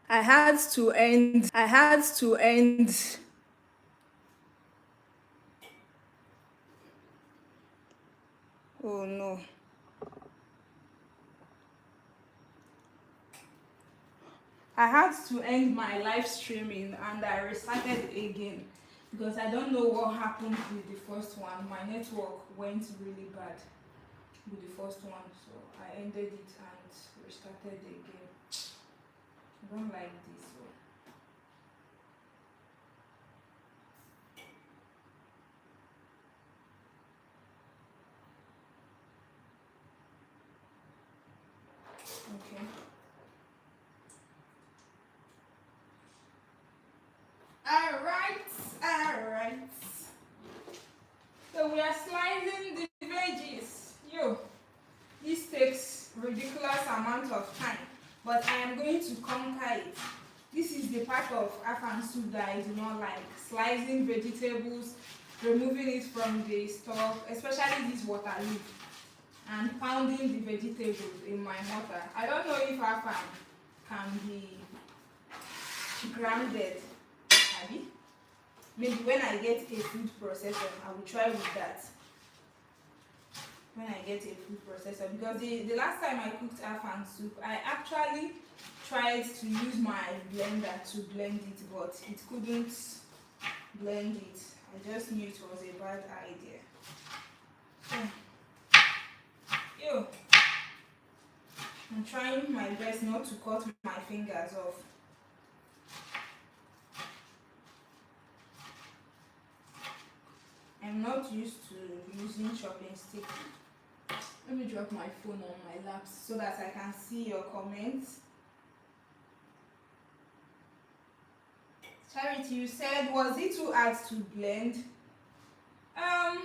I had to end. Oh no. I had to end my live streaming and I restarted again because I don't know what happened with the first one. My network went really bad with the first one, so I ended it and restarted again. I don't like this. So. Okay. Alright, alright. So we are slicing the veggies. Yo, this takes ridiculous amount of time, but I am going to conquer it. This is the part of Afang soup that I do not like. Slicing vegetables, removing it from the stalk, especially this water leaf, and pounding the vegetables in my mortar. I don't know if Afang can be grounded. Abi? Maybe when I get a food processor, I will try with that. When I get a food processor, because the last time I cooked Afang soup, I actually tried to use my blender to blend it, but it couldn't blend it. I just knew it was a bad idea. Yo, I'm trying my best not to cut my fingers off. I'm not used to using chopping stick. Let me drop my phone on my lap so that I can see your comments. Charity, you said, was it too hard to blend? I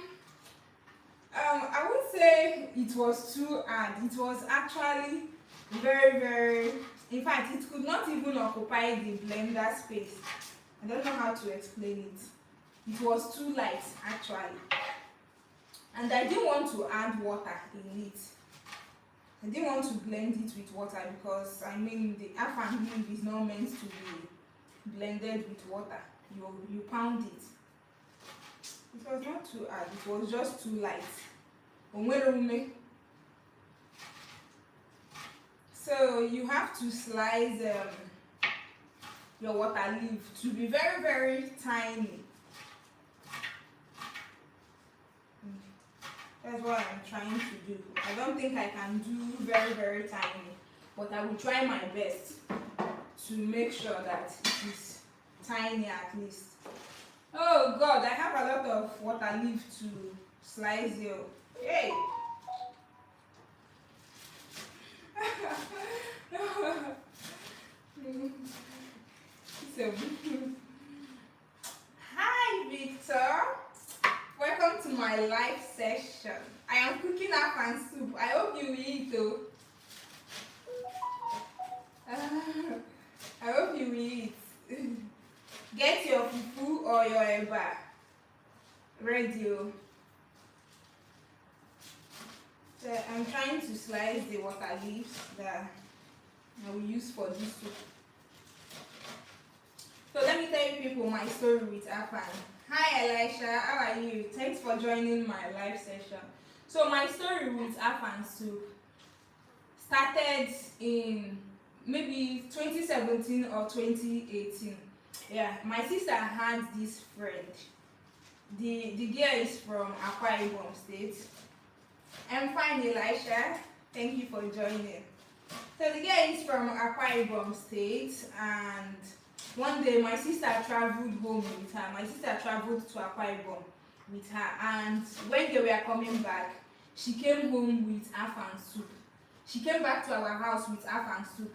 would say it was too hard. It was actually very, very. In fact, it could not even occupy the blender space. I don't know how to explain it. It was too light, actually. And I didn't want to add water in it. I didn't want to blend it with water because, I mean, the Afang leaf is not meant to be blended with water. You pound it. It was not too hard, it was just too light. So you have to slice your water leaf to be very, very tiny. That's what I'm trying to do. I don't think I can do very, very tiny, but I will try my best to make sure that it is tiny at least. Oh God, I have a lot of water leaf to slice here. Hey! So, hi Victor! Welcome to my live session. I am cooking Afang soup. I hope you will eat though. I hope you will eat. Get your fufu or your eba ready. So I'm trying to slice the water leaves that I will use for this soup. So let me tell you people my story with Afang. Hi Elisha, how are you? Thanks for joining my live session. So my story with Afang soup started in maybe 2017 or 2018. Yeah, my sister had this friend. The girl is from Akwa Ibom State. I'm fine, Elisha. Thank you for joining. So the girl is from Akwa Ibom State, and one day my sister traveled home with her. My sister traveled to Akwa Ibom with her, and when they were coming back, she came home with Afang soup. She came back to our house with Afang soup.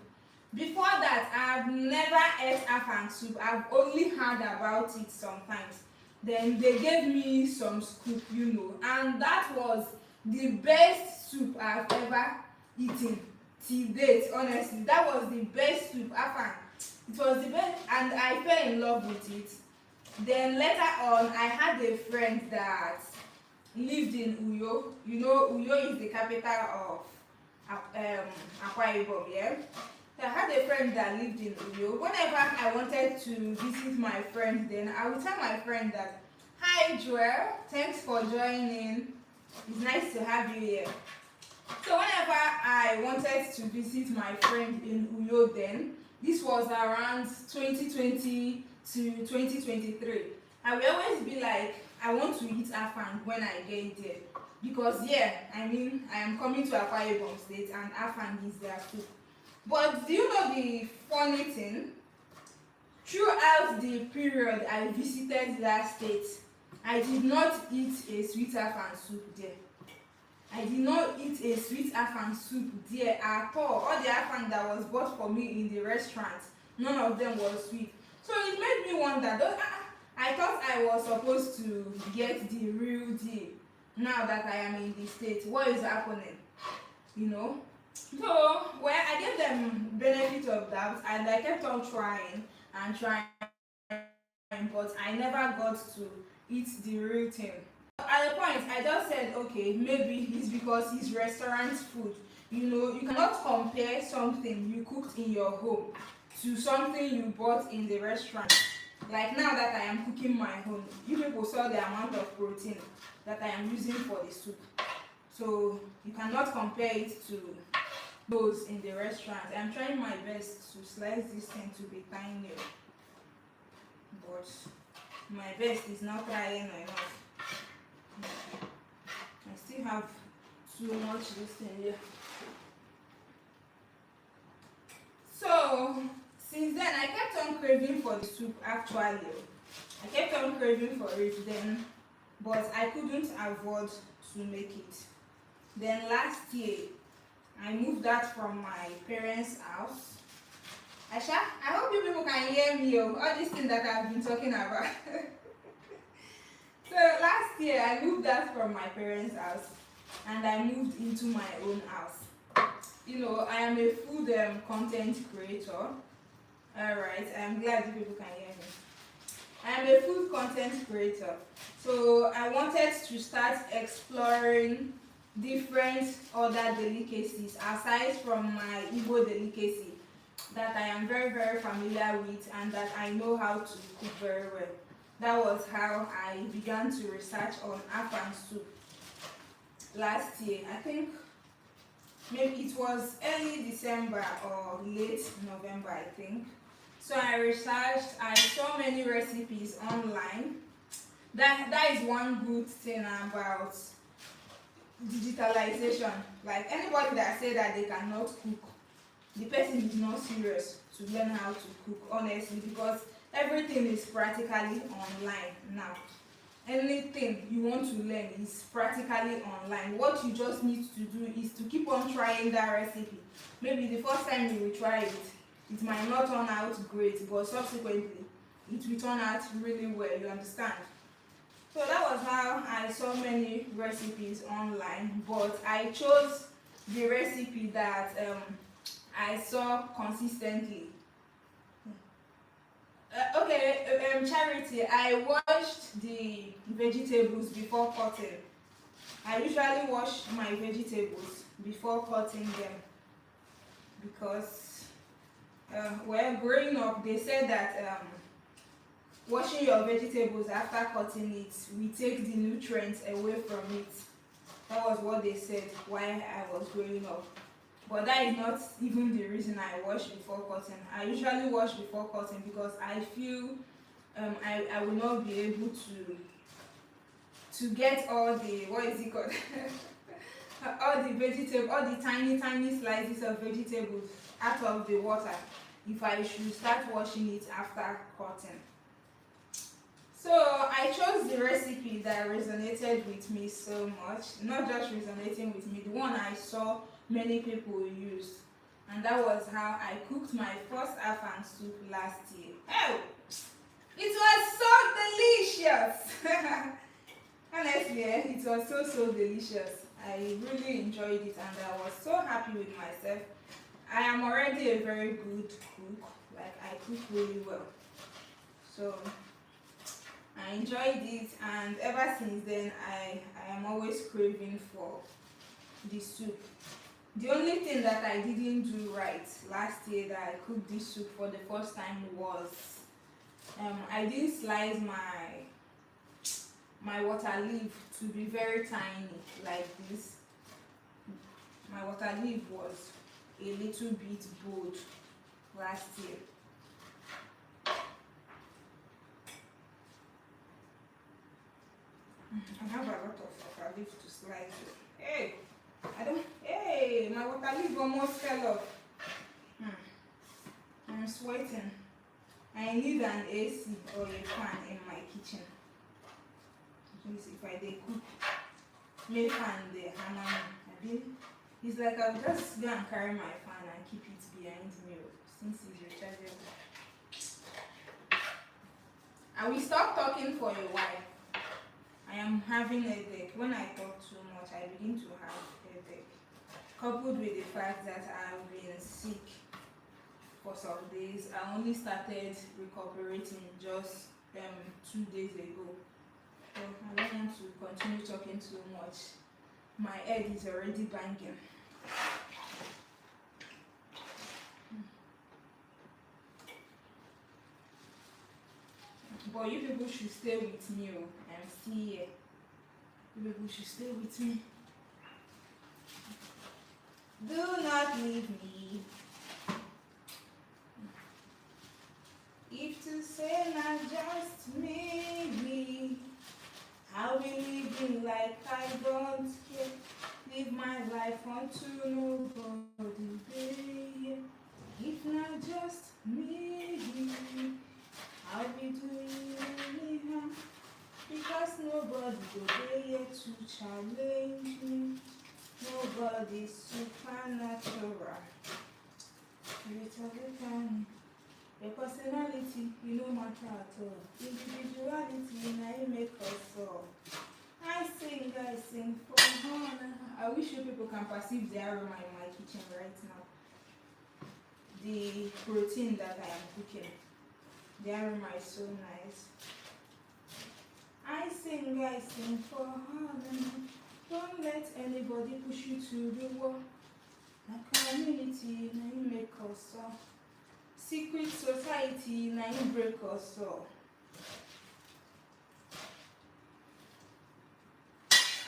Before that, I've never ate Afang soup. I've only heard about it sometimes. Then they gave me some scoop, and that was the best soup I've ever eaten till date. Honestly, that was the best soup. Afang, it was the best, and I fell in love with it. Then later on, I had a friend that lived in Uyo. Uyo is the capital of Akwa Ibom, yeah? So I had a friend friend that lived in Uyo. Whenever I wanted to visit my friend, then I would tell my friend that, "Hi Joel, thanks for joining. It's nice to have you here." So whenever I wanted to visit my friend in Uyo, then this was around 2020 to 2023, I will always be like, I want to eat Afang when I get there, because I am coming to Akwa Ibom State and Afang is their soup. But do you know the funny thing? Throughout the period I visited that state, I did not eat a sweet Afang soup there. I did not eat a sweet Afang soup there at all. All the Afang that was bought for me in the restaurant, none of them was sweet. So it made me wonder, I thought I was supposed to get the real deal. Now that I am in the state, what is happening? You know? So, well, I gave them benefit of doubt and I kept on trying and trying, but I never got to eat the real thing. At the point, I just said, okay, maybe it's because it's restaurant food. You know, you cannot compare something you cooked in your home to something you bought in the restaurant. Like now that I am cooking my home, you people saw the amount of protein that I am using for the soup. So you cannot compare it to those in the restaurant. I'm trying my best to slice this thing to be tiny, but my best is not trying enough. I still have too much this thing here. So since then I kept on craving for the soup. Actually, I kept on craving for it then, but I couldn't afford to make it. Then last year I moved out from my parents' house. Aisha, I hope you people can hear me, all these things that I've been talking about. So last year I moved out from my parents' house and I moved into my own house. You know, I am a food content creator. Alright, I'm glad you people can hear me. I am a food content creator. So I wanted to start exploring different other delicacies aside from my Igbo delicacy that I am very, very familiar with and that I know how to cook very well. That was how I began to research on Afang soup last year. I think maybe it was early December or late November, I think. So I researched, I saw many recipes online. That is one good thing about digitalization. Like anybody that say that they cannot cook, the person is not serious to learn how to cook, honestly, because everything is practically online now. Anything you want to learn is practically online. What you just need to do is to keep on trying that recipe. Maybe the first time you will try it, it might not turn out great, but subsequently it will turn out really well, you understand? So that was how I saw many recipes online, but I chose the recipe that I saw consistently. Charity, I washed the vegetables before cutting. I usually wash my vegetables before cutting them because, growing up, they said that washing your vegetables after cutting it will take the nutrients away from it. That was what they said while I was growing up. But that is not even the reason I wash before cutting. I usually wash before cutting because I feel I will not be able to get all the, what is it called? all the tiny slices of vegetables out of the water if I should start washing it after cutting. So I chose the recipe that resonated with me so much, not just resonating with me, the one I saw many people use, and that was how I cooked my first Afang soup last year. Oh, it was so delicious. Honestly, it was so delicious. I really enjoyed it and I was so happy with myself. I am already a very good cook, like I cook really well. So I enjoyed it, and ever since then I am always craving for the soup. The only thing that I didn't do right last year that I cooked this soup for the first time was I didn't slice my water leaf to be very tiny like this. My water leaf was a little bit bold last year. I have a lot of water leaf to slice. Hey, hey, my water leaf almost fell off. I'm sweating. I need an AC or a fan in my kitchen. If I dey cook, make fan dey hammer me. It's like I'll just go and carry my fan and keep it behind me since it's rechargeable. I will stop talking for a while. I am having a headache. When I talk too much, I begin to have headache. Coupled with the fact that I've been sick for some days. I only started recuperating just 2 days ago. So I don't want to continue talking too much. My head is already banging. But you people should stay with me. I'm still here. You people should stay with me. Do not leave me. If to say not just me, I'll be living like I don't care. Live my life unto nobody, baby. If not just me, I'll be doing anyhow. Because nobody go there to challenge me. Nobody's supernatural. Your personality, you no matter at all. Individuality, now you make us all. I sing for honor. I wish you people can perceive the aroma in my kitchen right now. The protein that I am cooking. The aroma is so nice. I sing for honor. Don't let anybody push you to the wall. The community, now you make us all. Secret society, now you break us all.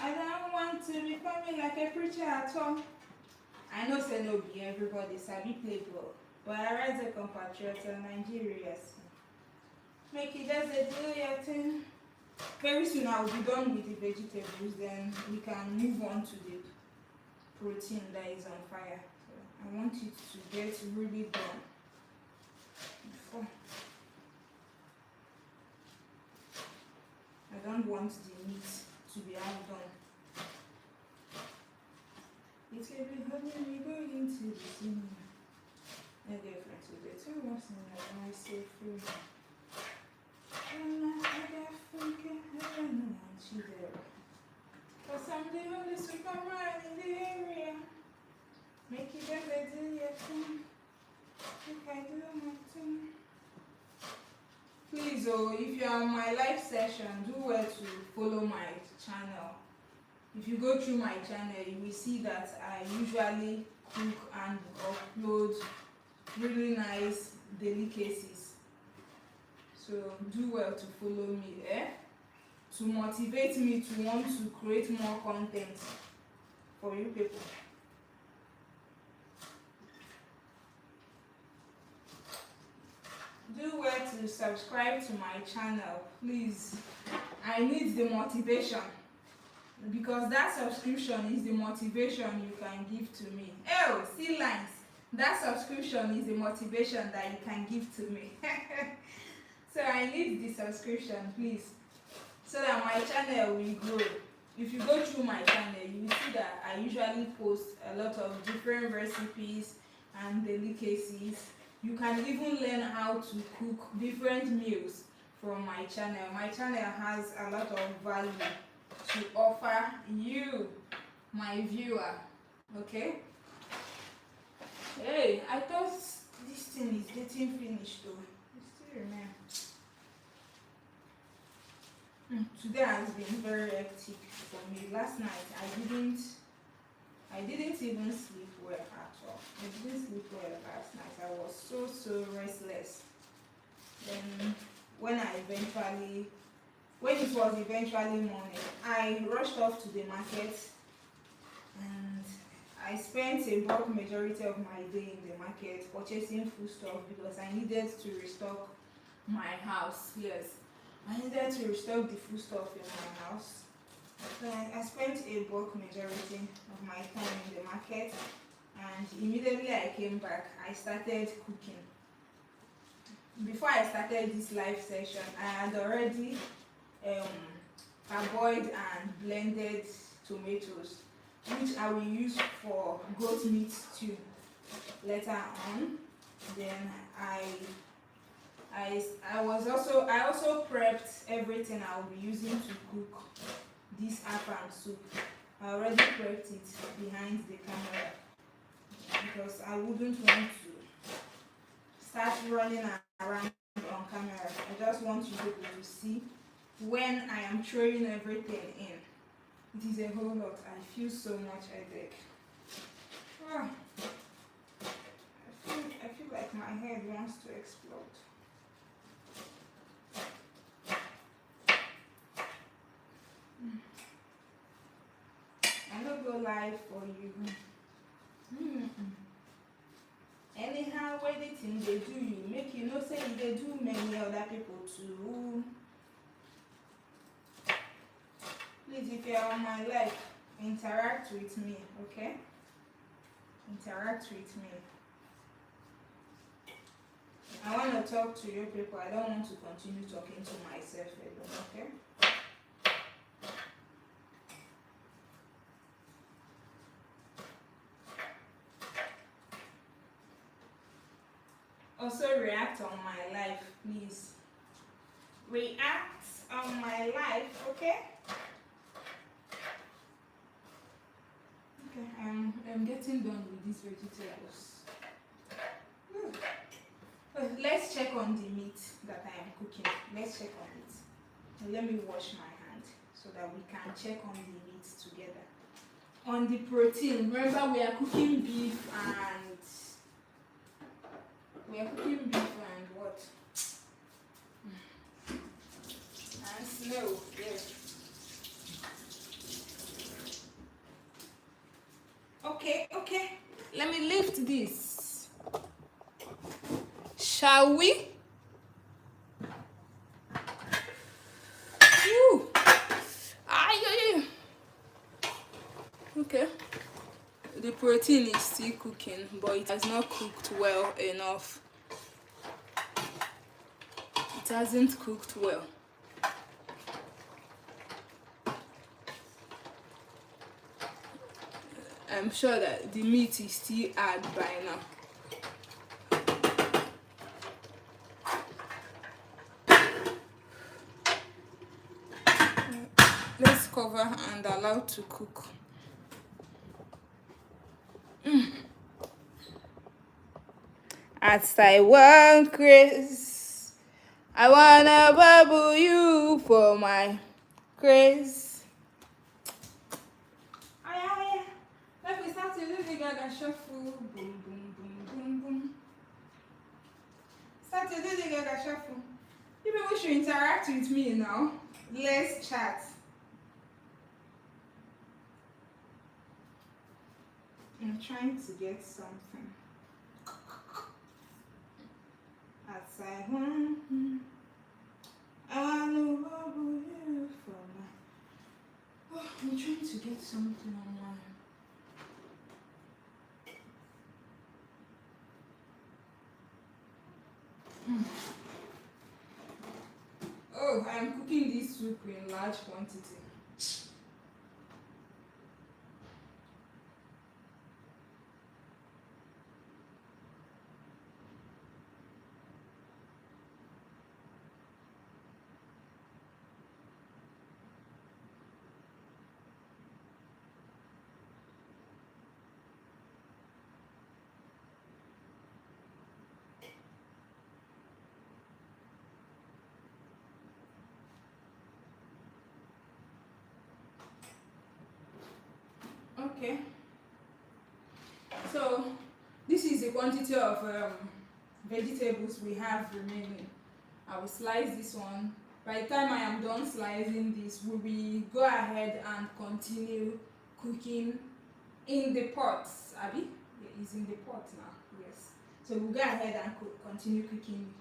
I don't want to be coming like a preacher at all. I know say no be everybody sabi play ball, but I rise a compatriot of Nigeria. Make it just do your thing. Very soon I will be done with the vegetables, then we can move on to the protein that is on fire. So I want it to get really done. I don't want the meat to be half done. It's every honey we go into the cinema. My girlfriend today, 2 months in I say free. And I got freaking heaven and she there. Cause I'm the only superman in the area. Make it better, do your thing. Think I do my thing. Please, if you are on my live session, do well to follow my channel. If you go through my channel, you will see that I usually cook and upload really nice delicacies. So do well to follow me, to motivate me to want to create more content for you people. Do well to subscribe to my channel, please. I need the motivation, because that subscription is the motivation you can give to me. Oh, see lines. That subscription is the motivation that you can give to me. So I need the subscription, please, so that my channel will grow. If you go through my channel, you will see that I usually post a lot of different recipes and delicacies. You can even learn how to cook different meals from my channel. My channel has a lot of value to offer you, my viewer. Okay? Hey, I thought this thing is getting finished though. I still remember. Today has been very hectic for me. Last night I didn't I didn't even sleep well at all. I didn't sleep well last night. I was so restless. Then when it was eventually morning, I rushed off to the market and I spent a bulk majority of my day in the market purchasing foodstuff because I needed to restock my house. Yes, I needed to restock the foodstuff in my house. So I spent a bulk majority of my time in the market, and immediately I came back, I started cooking. Before I started this live session, I had already parboiled and blended tomatoes, which I will use for goat meat stew later on. Then I also prepped everything I will be using to cook this Afang soup. I already prepped it behind the camera because I wouldn't want to start running around on camera. I just want you people to see when I am throwing everything in. It is a whole lot. I feel so much headache. Ah, I feel like my head wants to explode. I don't go live for you. Anyhow, when the thing they do you, make you know say they do many other people too. Please, if you are on my live, interact with me, okay? Interact with me. I want to talk to you people. I don't want to continue talking to myself alone, okay? Also react on my live, please. React on my live, okay? Okay, I'm getting done with these vegetables. Let's check on the meat that I am cooking. Let's check on it. Let me wash my hand so that we can check on the meat together. On the protein, remember we are cooking beef and what? And snow, yes. Okay. Let me lift this. Shall we? Woo. Okay. The protein is still cooking, but it has not cooked well enough. It hasn't cooked well. I'm sure that the meat is still hard by now. Let's cover and allow to cook. As I want Chris, I wanna bubble you for my Chris. Let me start to do the Gaga shuffle. Boom, boom, boom, boom, boom. Start to do the Gaga shuffle. You people should interact with me now. Let's chat. I'm trying to get something. As I want to bubble you for my. Oh, I'm trying to get something online. Oh, I'm cooking this soup in large quantity. the quantity of vegetables we have remaining. I will slice this one. By the time I am done slicing this, we will go ahead and continue cooking in the pot. Abby, yeah, it's in the pot now. Yes. So we'll go ahead and continue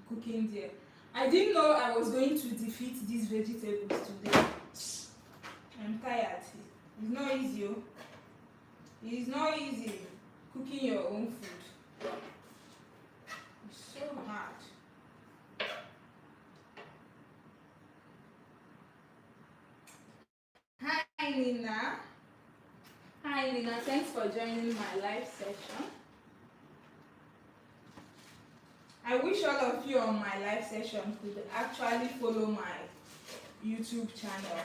cooking there. I didn't know I was going to defeat these vegetables today. I'm tired. It's not easy. Oh. It's not easy cooking your own food. It's so hard. Hi Nina. Hi Nina, thanks for joining my live session. I wish all of you on my live session could actually follow my YouTube channel.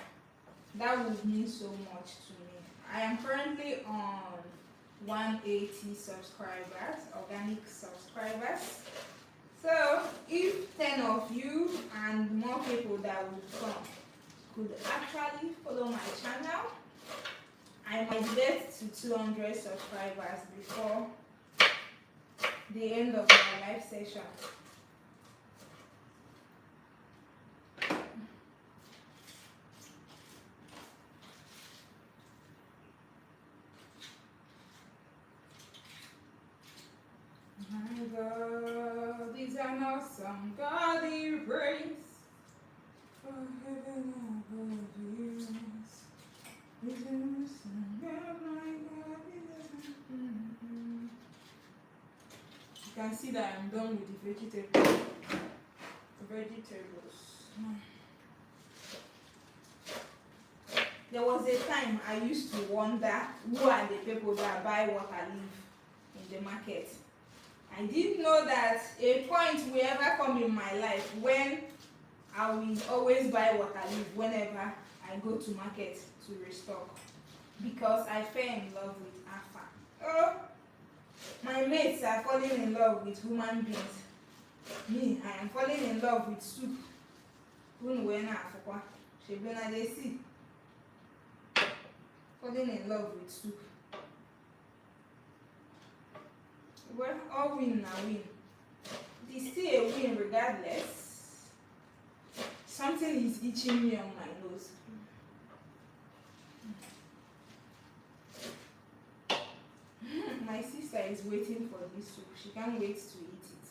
That would mean so much to me. I am currently on 180 subscribers, organic subscribers. So if 10 of you and more people that would come could actually follow my channel, I might get to 200 subscribers before the end of my live session. My God is an awesome God, He reigns for heaven above the earth. He's an awesome God, my God is an You can see that I'm done with the vegetables. There was a time I used to wonder who are the people that buy water leaf in the market. I didn't know that a point will ever come in my life when I will always buy water leaf whenever I go to market to restock, because I fell in love with Afang. Oh, my mates are falling in love with human beings. Me, I am falling in love with soup. Falling in love with soup. Well, all win now win. It is still a win regardless. Something is itching me on my nose. My sister is waiting for this soup. She can't wait to eat it.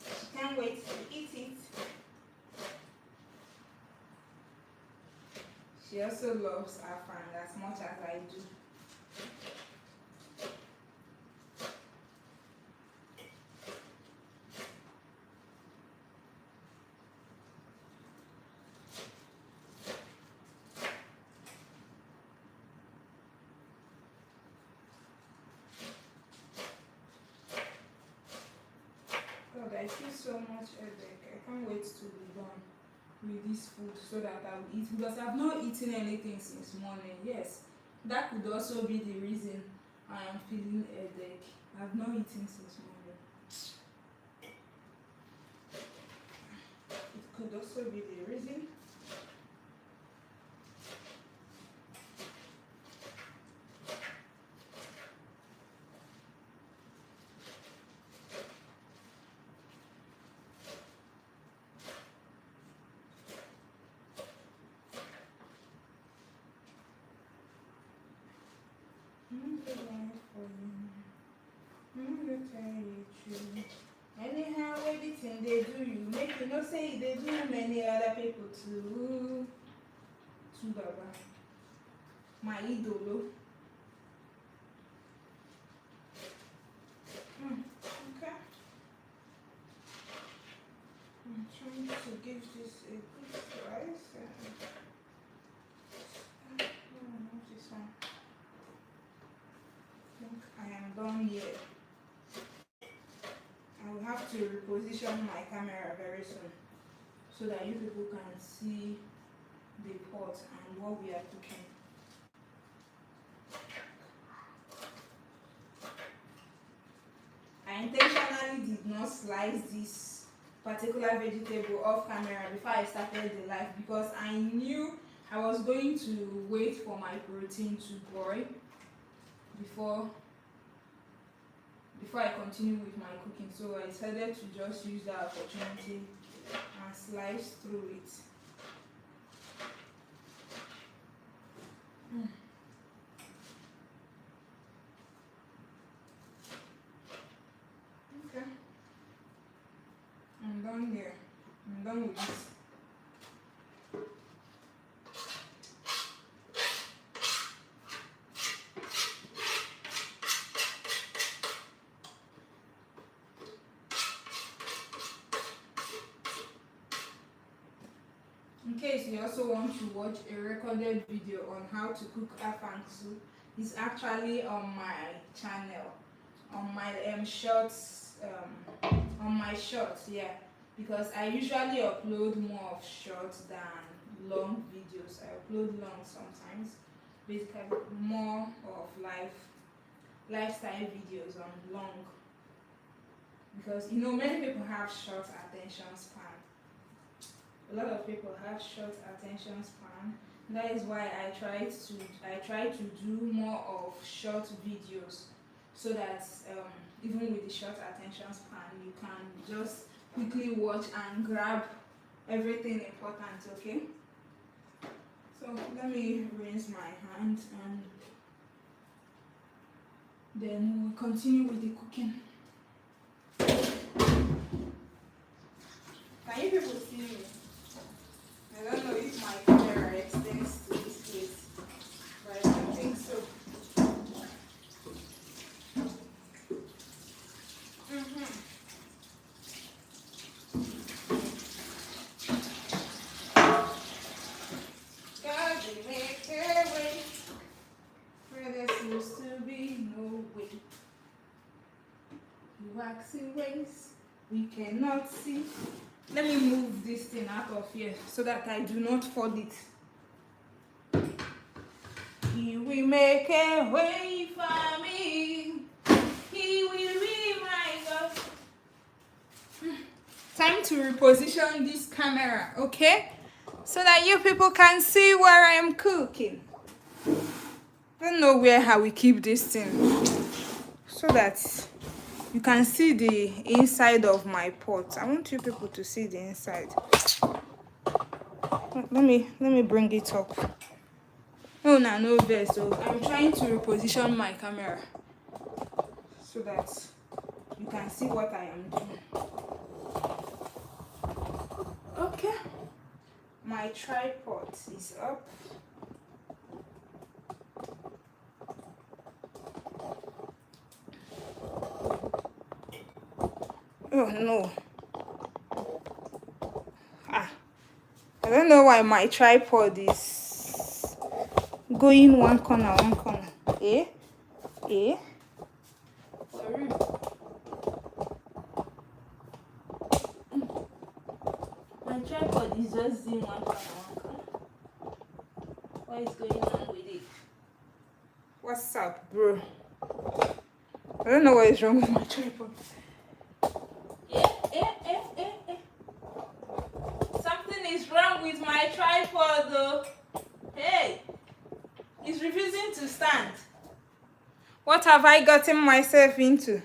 She can't wait to eat it. She also loves Afang as much as I do. God, I feel so much headache. I can't wait to be done with this food so that I will eat, because I've not eaten anything since morning. Yes, that could also be the reason I am feeling headache. I've not eaten since morning. It could also be the reason. Anyhow, everything they do, you make you know say they do many other people too. Baba, my idolo. Okay. I'm trying to give this a good slice. Not this one. I think I am done here. I will have to reposition my camera very soon so that you people can see the pot and what we are cooking. I intentionally did not slice this particular vegetable off camera before I started the live, because I knew I was going to wait for my protein to boil before before I continue with my cooking. So I decided to just use that opportunity and slice through it. Okay, I'm done here. I'm done with this. In case you also want to watch a recorded video on how to cook afang soup, it's actually on my channel, on my shorts, yeah, because I usually upload more of shorts than long videos. I upload long sometimes, basically more of lifestyle videos on long, because many people have short attention span. A lot of people have short attention span. That is why I try to do more of short videos, so that even with the short attention span, you can just quickly watch and grab everything important. Okay, so let me rinse my hand and then we'll continue with the cooking. Can you people see me? I don't know if my camera extends to this place, but I don't think so. God, we make a way where there seems to be no way. You waxy ways we cannot see. Let me move this thing out of here so that I do not fall it. He will make a way for me. He will be my God. Time to reposition this camera, okay? So that you people can see where I am cooking. I don't know where how we keep this thing, so that you can see the inside of my pot. I want you people to see the inside. Let me bring it up. No there. So I'm trying to reposition my camera so that you can see what I am doing. Okay, my tripod is up. Oh no. I don't know why my tripod is going one corner. Eh? My tripod is just doing one corner. What is going on with it? What's up, bro? I don't know what is wrong with my tripod. Something is wrong with my tripod though. Hey, it's refusing to stand. What have I gotten myself into?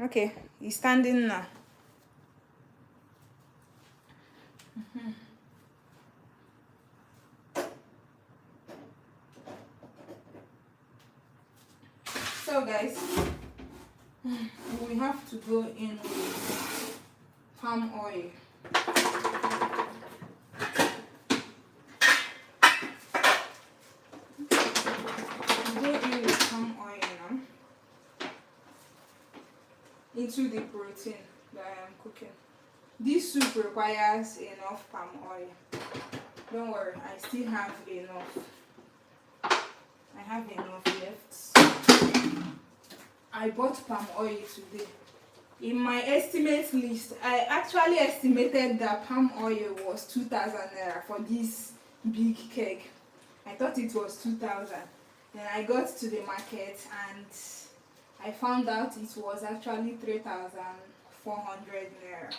Okay, he's standing now. So guys, we have to go in with palm oil. Go in with palm oil now into the protein that I am cooking. This soup requires enough palm oil. Don't worry, I still have enough. I have enough left. I bought palm oil today. In my estimate list, I actually estimated that palm oil was 2,000 naira for this big cake. I thought it was 2,000. Then I got to the market and I found out it was actually 3,400 naira.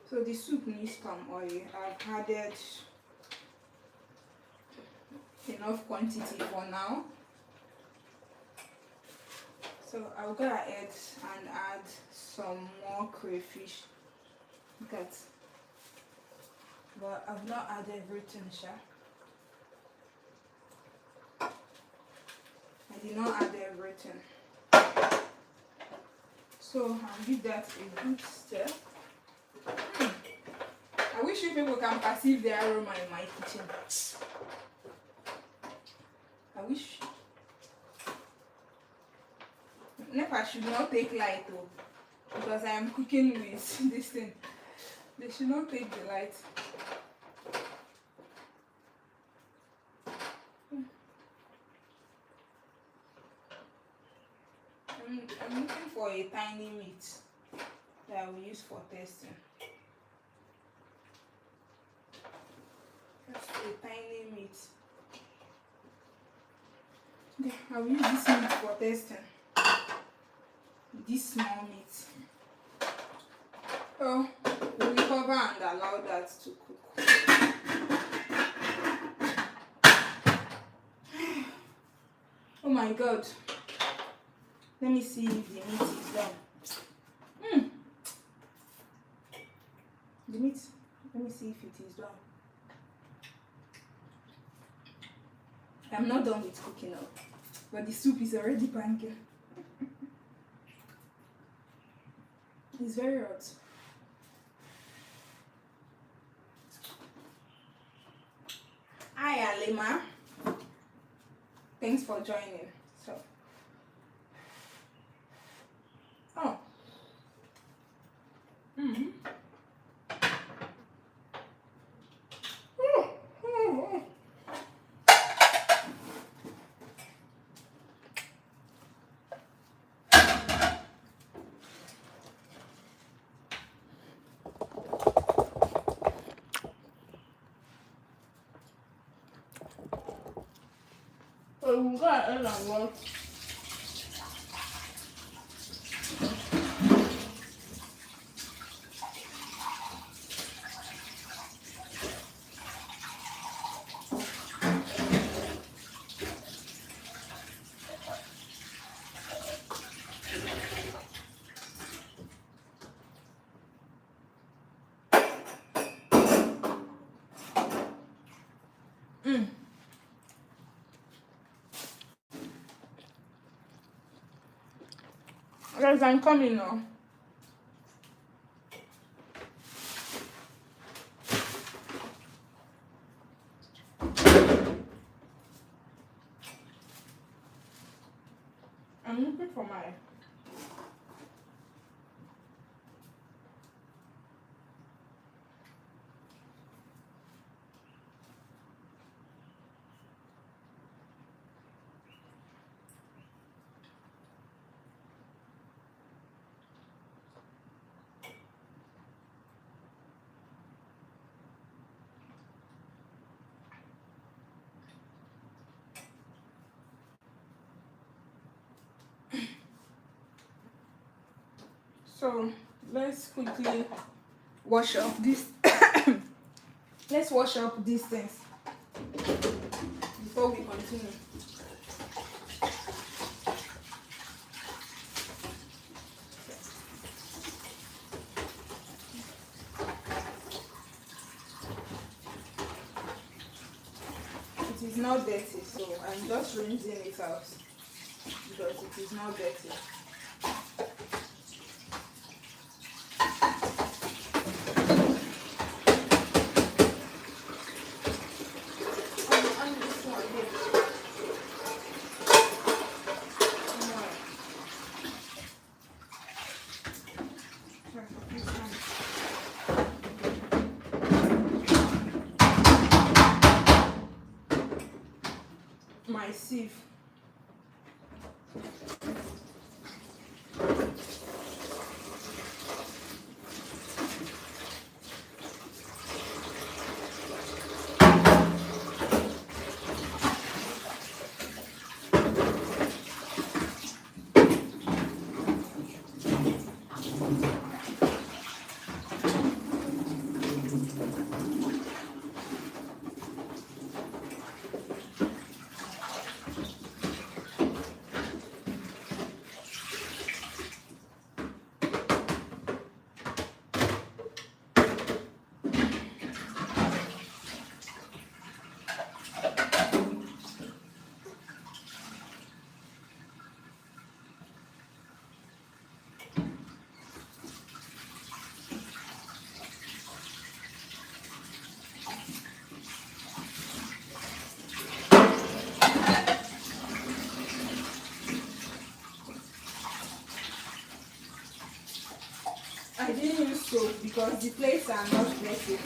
So the soup needs palm oil. I've added enough quantity for now. So I'll go ahead and add some more crayfish. Look at, but I've not added everything, sha. I did not add everything. So I'll give that a good stir. I wish you people can perceive the aroma in my kitchen. I wish. Nepa should not take light though, because I am cooking with this thing. They should not take the light. I'm looking for a tiny meat that I will use for testing. Just a tiny meat. Okay, I will use this meat for testing. This small meat. So we'll cover and allow that to cook. Oh my god. Let me see if the meat is done. The meat, let me see if it is done. I'm not done with cooking now, but the soup is already banking. It's very hot. Hi Alima. Thanks for joining. So we've got a lot of work. Guys, I'm coming now. I'm looking for my So let's quickly wash up this. Let's wash up these things before we continue. It is not dirty, so I'm just rinsing it out because it is not dirty. My sieve. because the plates are not dirty.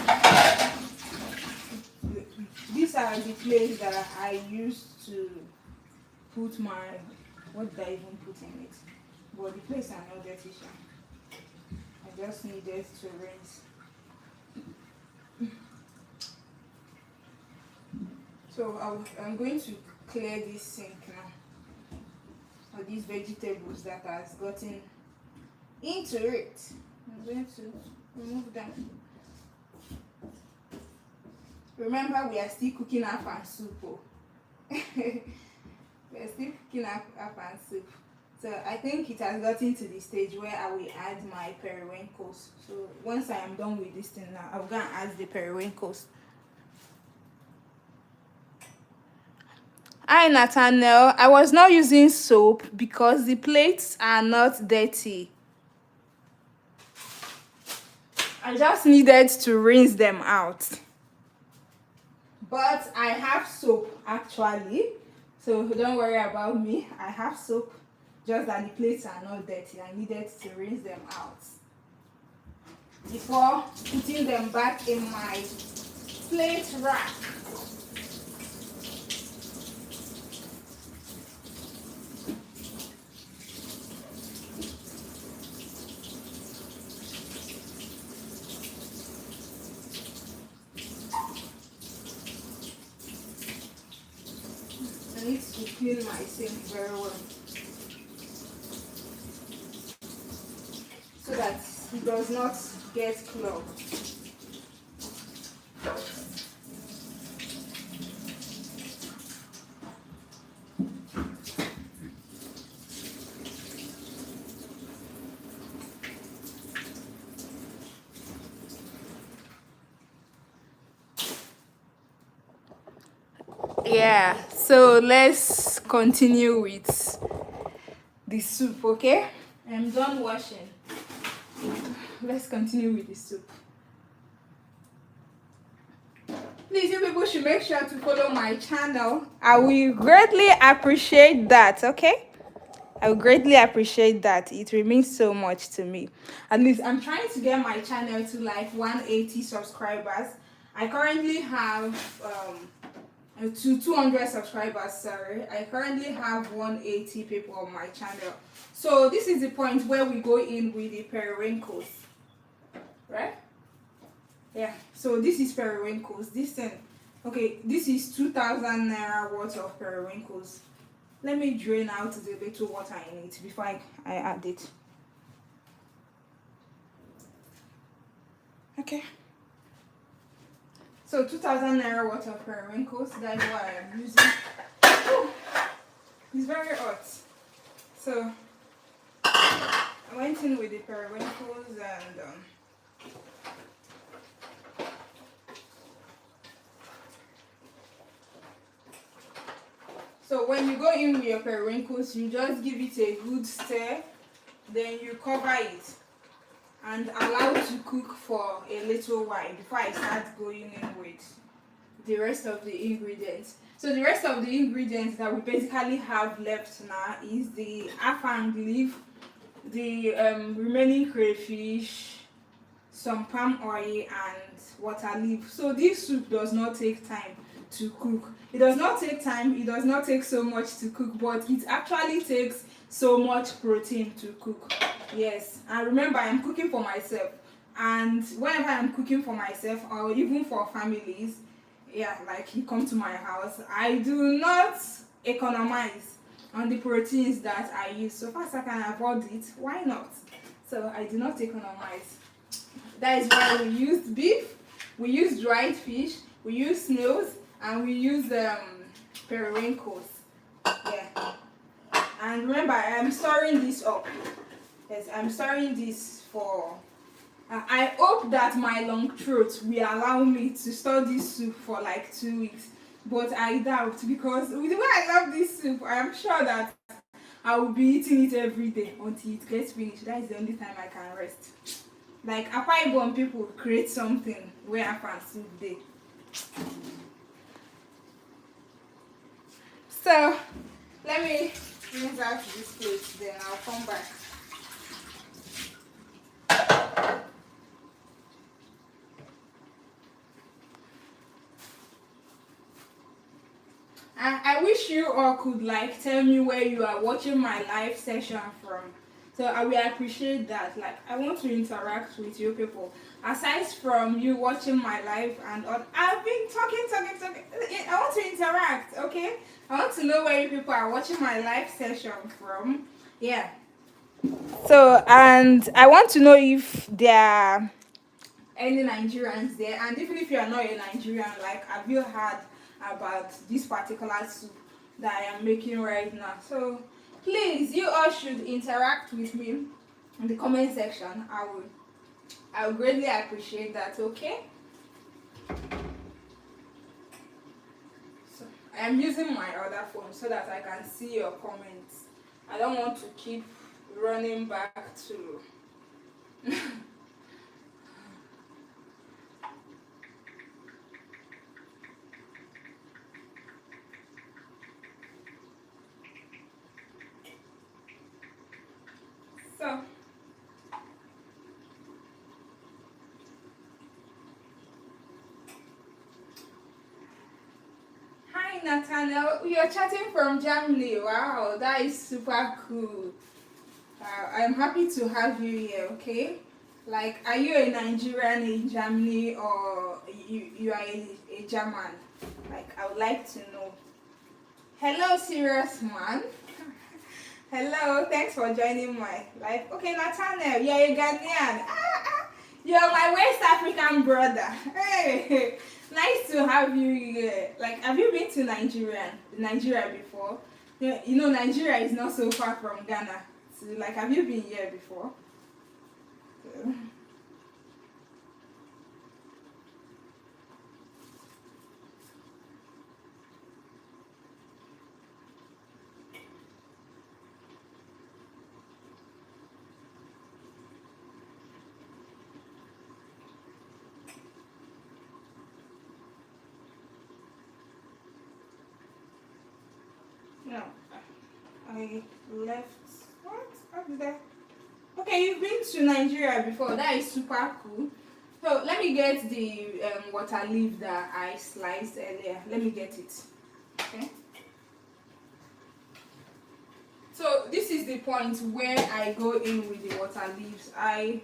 These are the plates that I used to put my, what did I even put in it? But the plates are not dirty. I just needed to rinse. So I'm going to clear this sink now of these vegetables that has gotten into it. I'm going to remove them. Remember, we are still cooking Afang soup. Oh. We are still cooking Afang soup. So I think it has gotten to the stage where I will add my periwinkles. So once I am done with this thing now, I'm going to add the periwinkles. Hi Nathaniel, I was not using soap because the plates are not dirty. I just needed to rinse them out. But I have soap actually, so don't worry about me. I have soap, just that the plates are not dirty. I needed to rinse them out before putting them back in my plate rack. I need to clean my sink very well so that it does not get clogged. Yeah, so let's continue with the soup, okay? I'm done washing. Let's continue with the soup. Please, you people should make sure to follow my channel. I will greatly appreciate that, okay? I would greatly appreciate that. It will mean so much to me. At least I'm trying to get my channel to like 180 subscribers. I currently have to 200 subscribers, sorry. I currently have 180 people on my channel. So this is the point where we go in with the periwinkles, right? Yeah, so this is periwinkles. This thing, okay, this is 2,000 naira worth of periwinkles. Let me drain out the little water in it before I add it. Okay. So 2,000 naira worth of periwinkles, that's what I am using. Ooh, it's very hot. So I went in with the periwinkles and so when you go in with your periwinkles, you just give it a good stir, then you cover it and allow it to cook for a little while before I start going in with the rest of the ingredients. So the rest of the ingredients that we basically have left now is the afang leaf, the remaining crayfish, some palm oil and water leaf. So this soup does not take time to cook. It does not take time, it does not take so much to cook, but it actually takes so much protein to cook. Yes, and remember, I'm cooking for myself, and whenever I'm cooking for myself or even for families, yeah, like you come to my house, I do not economize on the proteins that I use. So far as I can avoid it, why not? So I do not economize. That is why we use beef, we use dried fish, we use snails, and we use periwinkles. Yeah. And remember, I am stirring this up. Yes, I'm stirring this for I hope that my long throat will allow me to store this soup for like 2 weeks, but I doubt, because with the way I love this soup, I am sure that I will be eating it every day until it gets finished. That is the only time I can rest. Like Akwa Ibom people create something where I can soup day. So let me rinse out this plate, then I'll come back. wish you all could like tell me where you are watching my live session from. So I will appreciate that. Like I want to interact with you people. Aside from you watching my live and all, I've been talking. I want to interact, okay? I want to know where you people are watching my live session from. Yeah. So and I want to know if there are any Nigerians there, and even if you are not a Nigerian, like have you heard about this particular soup that I am making right now? So please, you all should interact with me in the comment section. I would greatly appreciate that, okay? So I am using my other phone so that I can see your comments. I don't want to keep running back to so hi Nathaniel, you're chatting from Germany. Wow, that is super cool. I'm happy to have you here, okay? Like, are you a Nigerian in Germany or you are a German? Like, I would like to know. Hello, serious man. Hello, thanks for joining my live. Okay, Nathaniel, you're a Ghanaian. You're my West African brother. Hey, nice to have you here. Like, have you been to Nigeria before? You know, Nigeria is not so far from Ghana. So, like, have you been here before? No, I left. What? How did I? Okay, you've been to Nigeria before. That is super cool. So let me get the water leaf that I sliced earlier. Let me get it. Okay. So this is the point where I go in with the water leaves. I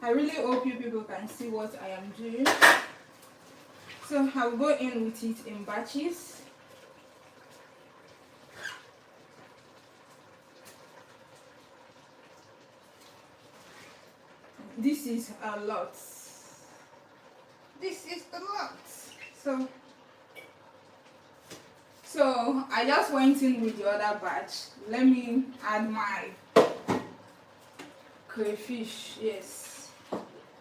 really hope you people can see what I am doing. So I'll go in with it in batches. This is a lot. This is a lot. So I just went in with the other batch. Let me add my crayfish. Yes.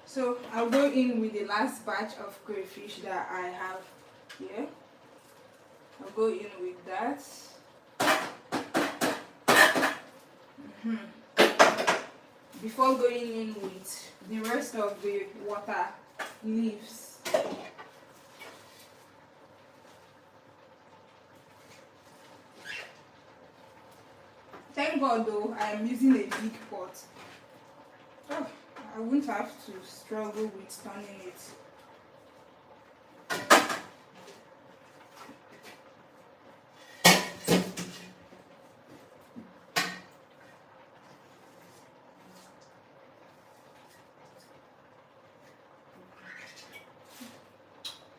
So I'll go in with the last batch of crayfish that I have here. I'll go in with that. Before going in with the rest of the water leaves. Thank God though, I am using a big pot. Oh, I won't have to struggle with turning it.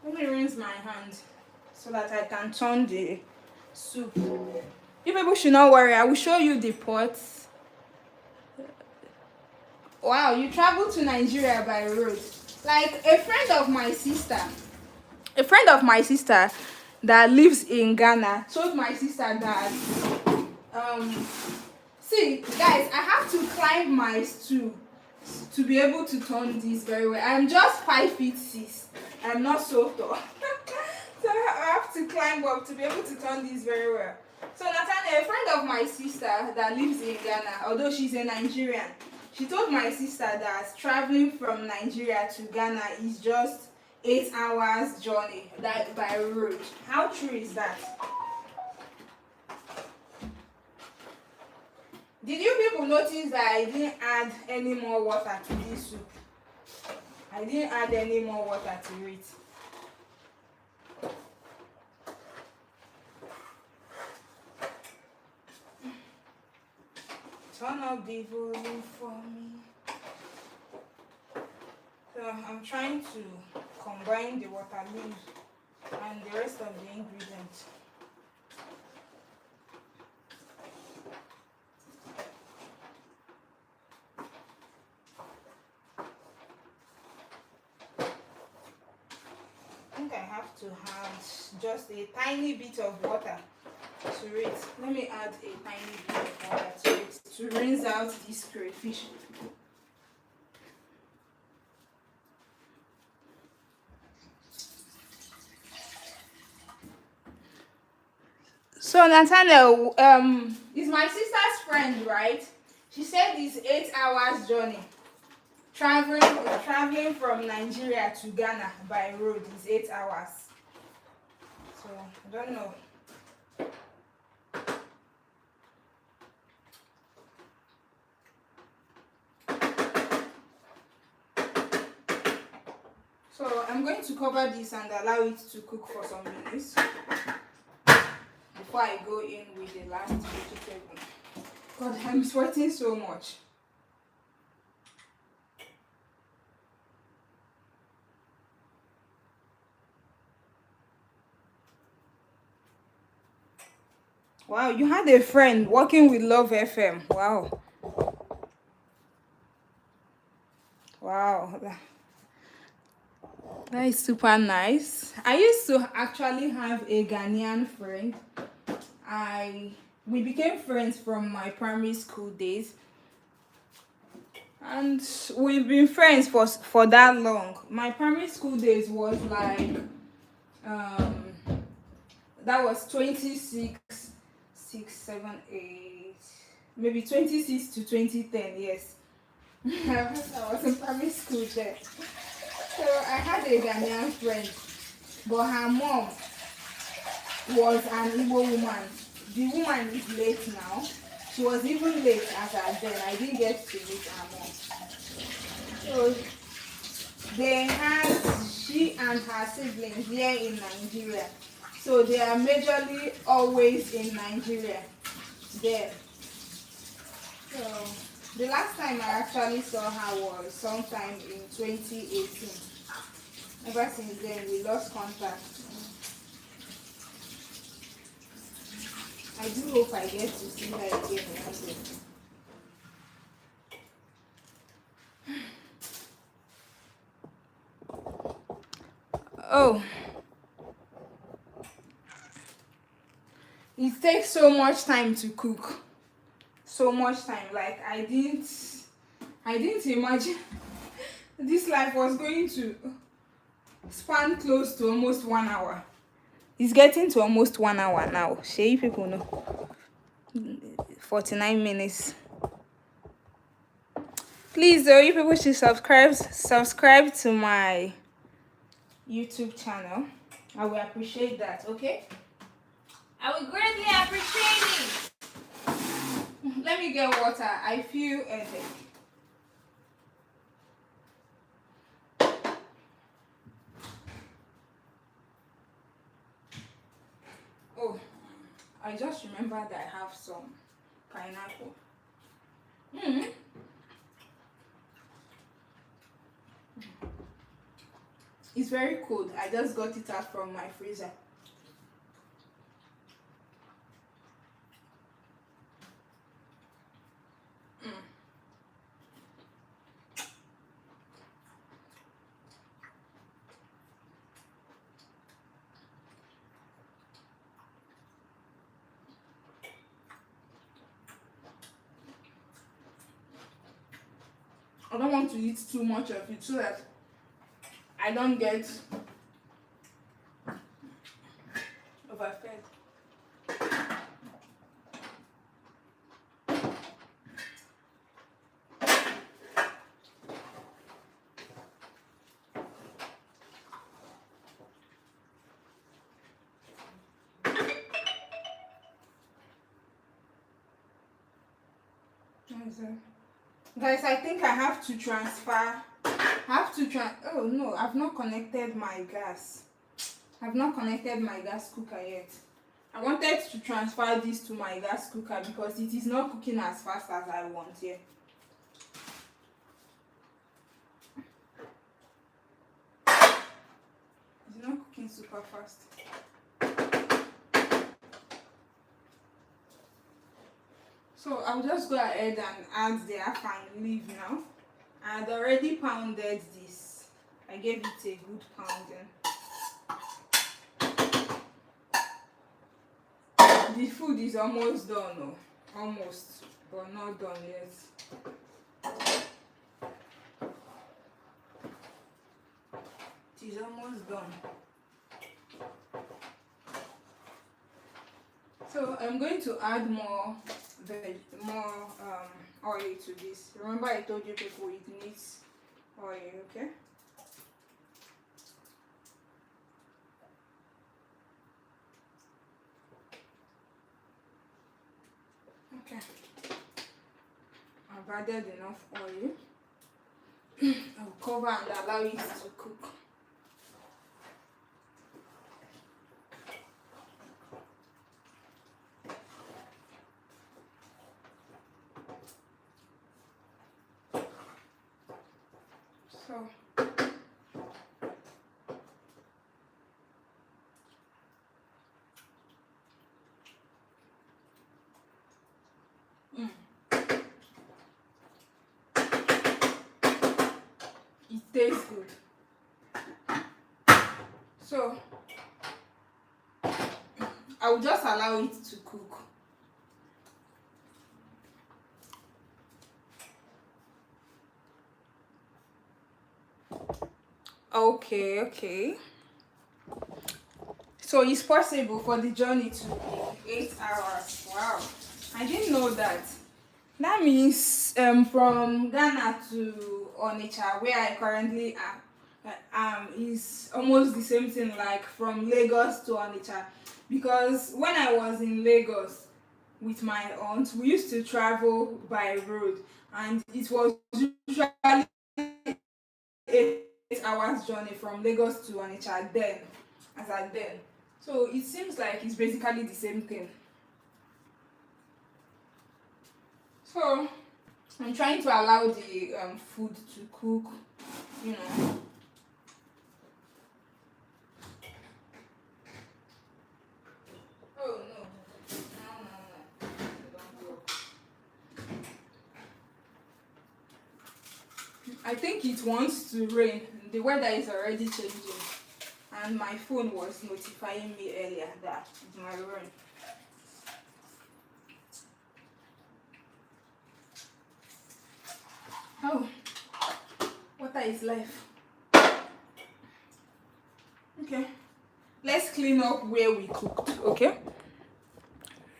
Let me rinse my hand so that I can turn the soup. You people should not worry, I will show you the pots. Wow, you traveled to Nigeria by road. Like a friend of my sister that lives in Ghana told my sister that see guys, I have to climb my stool to be able to turn this very well. I'm just 5'6". I'm not so tall. So I have to climb up to be able to turn this very well. So Nathaniel, a friend of my sister that lives in Ghana, although she's a Nigerian, she told my sister that traveling from Nigeria to Ghana is just 8 hours journey that by road. How true is that? Did you people notice that I didn't add any more water to this soup? I didn't add any more water to it. Turn up the volume for me. So I'm trying to combine the water leaf and the rest of the ingredients. I think I have to add just a tiny bit of water to it. Let me add a tiny bit of water to it to rinse out this crayfish. So Nathaniel, is my sister's friend, right? She said it's 8 hours journey. Traveling from Nigeria to Ghana by road is 8 hours. So I don't know. So I'm going to cover this and allow it to cook for some minutes before I go in with the last vegetable. God, I'm sweating so much. Wow, you had a friend working with Love FM. Wow. Wow. That is super nice. I used to actually have a Ghanaian friend. We became friends from my primary school days. And we've been friends for that long. My primary school days was like that was 26, 6, 7, 8, maybe 26 to 2010, yes. I was in primary school there. So I had a Ghanaian friend, but her mom was an Igbo woman. The woman is late now. She was even late as at then. I didn't get to meet her mom. So she and her siblings here in Nigeria. So they are majorly always in Nigeria there. So the last time I actually saw her was sometime in 2018. Ever since then, we lost contact. I do hope I get to see her again one day. Oh, it takes so much time to cook. So much time. Like I didn't imagine this life was going to span close to almost 1 hour. It's getting to almost 1 hour now. Shay, people know. 49 minutes. Please, though, you people should subscribe to my YouTube channel. I will appreciate that, okay? I will greatly appreciate it. Let me get water. I feel a headache. Oh, I just remembered that I have some pineapple. It's very cold. I just got it out from my freezer. I don't want to eat too much of it so that I don't get overfed. Guys, I think I have to transfer. Oh no, I've not connected my gas. I've not connected my gas cooker yet. I wanted to transfer this to my gas cooker because it is not cooking as fast as I want here. It's not cooking super fast. So I'll just go ahead and add the Afang leaf now. I had already pounded this. I gave it a good pounding. The food is almost done, oh. Almost, but not done yet. It is almost done. So I'm going to add more oil to this. Remember I told you people it needs oil, okay? Okay. I've added enough oil. I'll cover and allow it to cook. So it tastes good. So I will just allow it to cook. Okay. So it's possible for the journey to be 8 hours. Wow, I didn't know that. That means from Ghana to Onitsha, where I currently am, is almost the same thing like from Lagos to Onitsha. Because when I was in Lagos with my aunt, we used to travel by road, and it was usually 8 hours journey from Lagos to Onitsha then, as at then. So it seems like it's basically the same thing. So I'm trying to allow the food to cook, you know. Oh no. No. It don't work. I think it wants to rain. The weather is already changing, and my phone was notifying me earlier that it might rain. Oh, water is life. Okay, let's clean up where we cooked. Okay,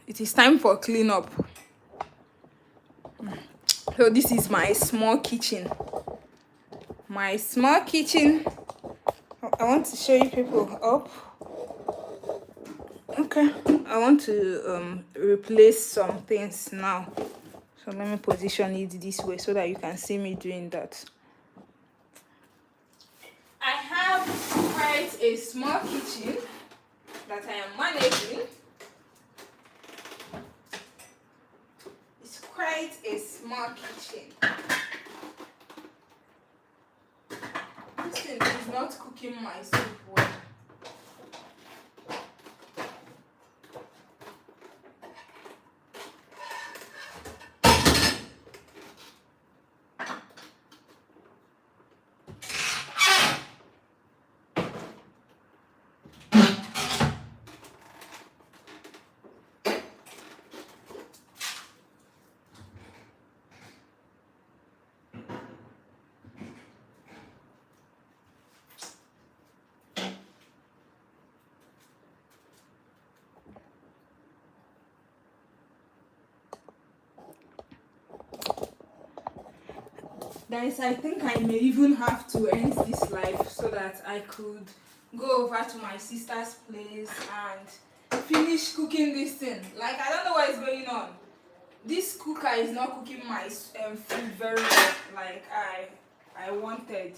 it is time for clean up. So this is my small kitchen. My small kitchen. I want to show you people up. Okay, I want to replace some things now. So let me position it this way so that you can see me doing that. I have quite a small kitchen that I am managing. It's quite a small kitchen. This thing is not cooking my soup well. Guys, I think I may even have to end this live so that I could go over to my sister's place and finish cooking this thing. Like, I don't know what is going on. This cooker is not cooking my food very well like I wanted.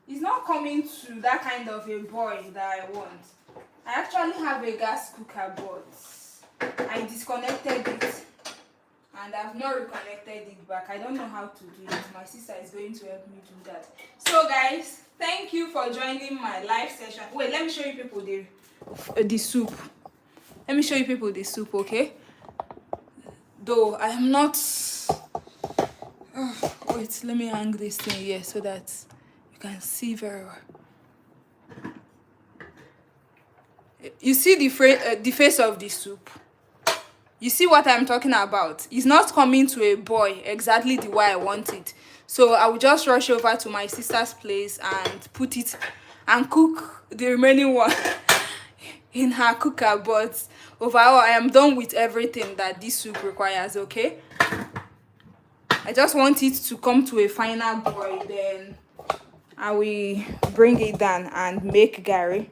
It's not coming to that kind of a boil that I want. I actually have a gas cooker, but I disconnected it and I've not reconnected it back. I don't know how to do it. My sister is going to help me do that. So guys, thank you for joining my live session. Wait, let me show you people the soup. Let me show you people the soup, okay? Though I am not... wait, let me hang this thing here so that you can see very well. You see the face of the soup? You see what I'm talking about? It's not coming to a boil exactly the way I want it. So I will just rush over to my sister's place and put it and cook the remaining one in her cooker. But overall, I am done with everything that this soup requires, okay? I just want it to come to a final boil, then I will bring it down and make garri.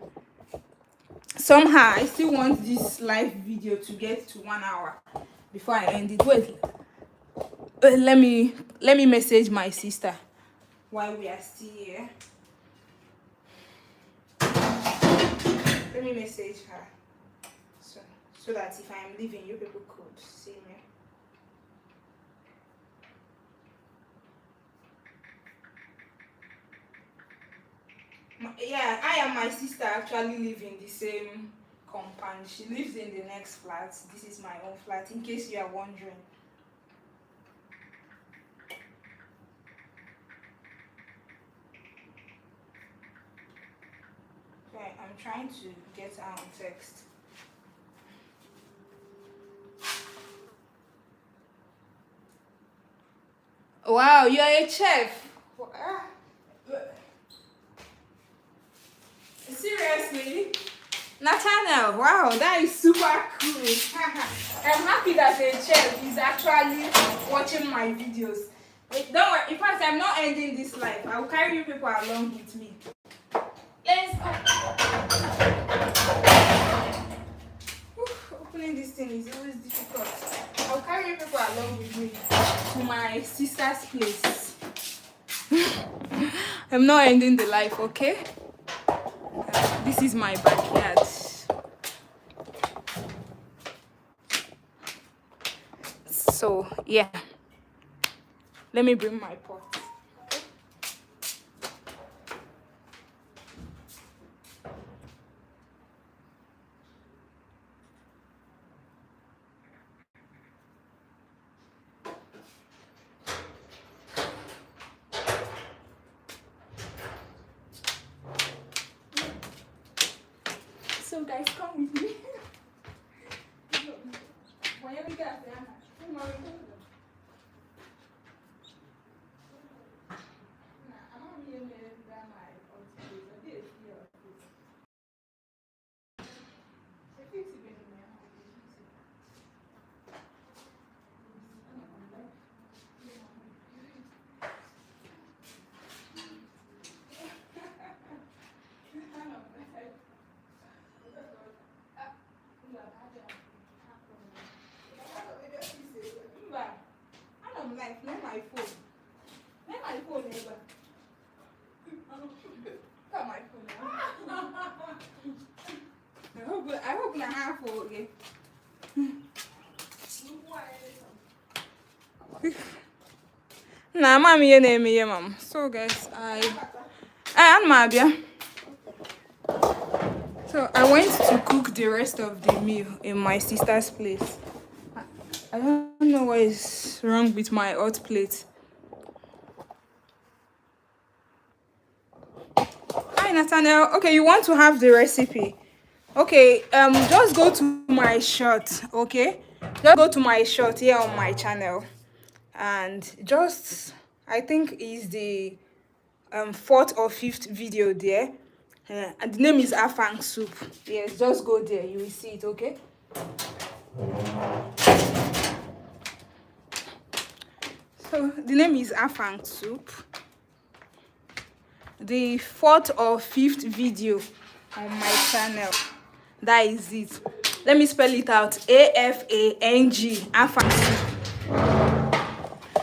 Somehow I still want this live video to get to 1 hour before I end it. Wait, let me message my sister while we are still here. Let me message her so that if I am leaving, you people could see me. Yeah, I and my sister actually live in the same compound. She lives in the next flat. This is my own flat, in case you are wondering. Okay, I'm trying to get her on text. Wow, you're a chef. Seriously? Nathaniel, wow, that is super cool. I'm happy that a chef is actually watching my videos. Wait, don't worry, in fact, I'm not ending this live. I will carry you people along with me. Let's go. Opening this thing is always difficult. I'll carry you people along with me to my sister's place. I'm not ending the life, okay? This is my backyard. So yeah, let me bring my pot. So guys, come with me. Let my phone. Let my phone ever. Got my phone. I hope na have phone again. Nah, mommy, you name me, mom. So guys, I'm Mabia. So I went to cook the rest of the meal in my sister's place. I don't know what is wrong with my hot plate. Hi Nathaniel. Okay, you want to have the recipe? Okay, just go to my short, okay? Just go to my short here on my channel. And just, I think is the 4th or 5th video there. And the name is Afang soup. Yes, just go there, you will see it, okay? So the name is Afang soup. The 4th or 5th video on my channel. That is it. Let me spell it out. Afang, Afang soup.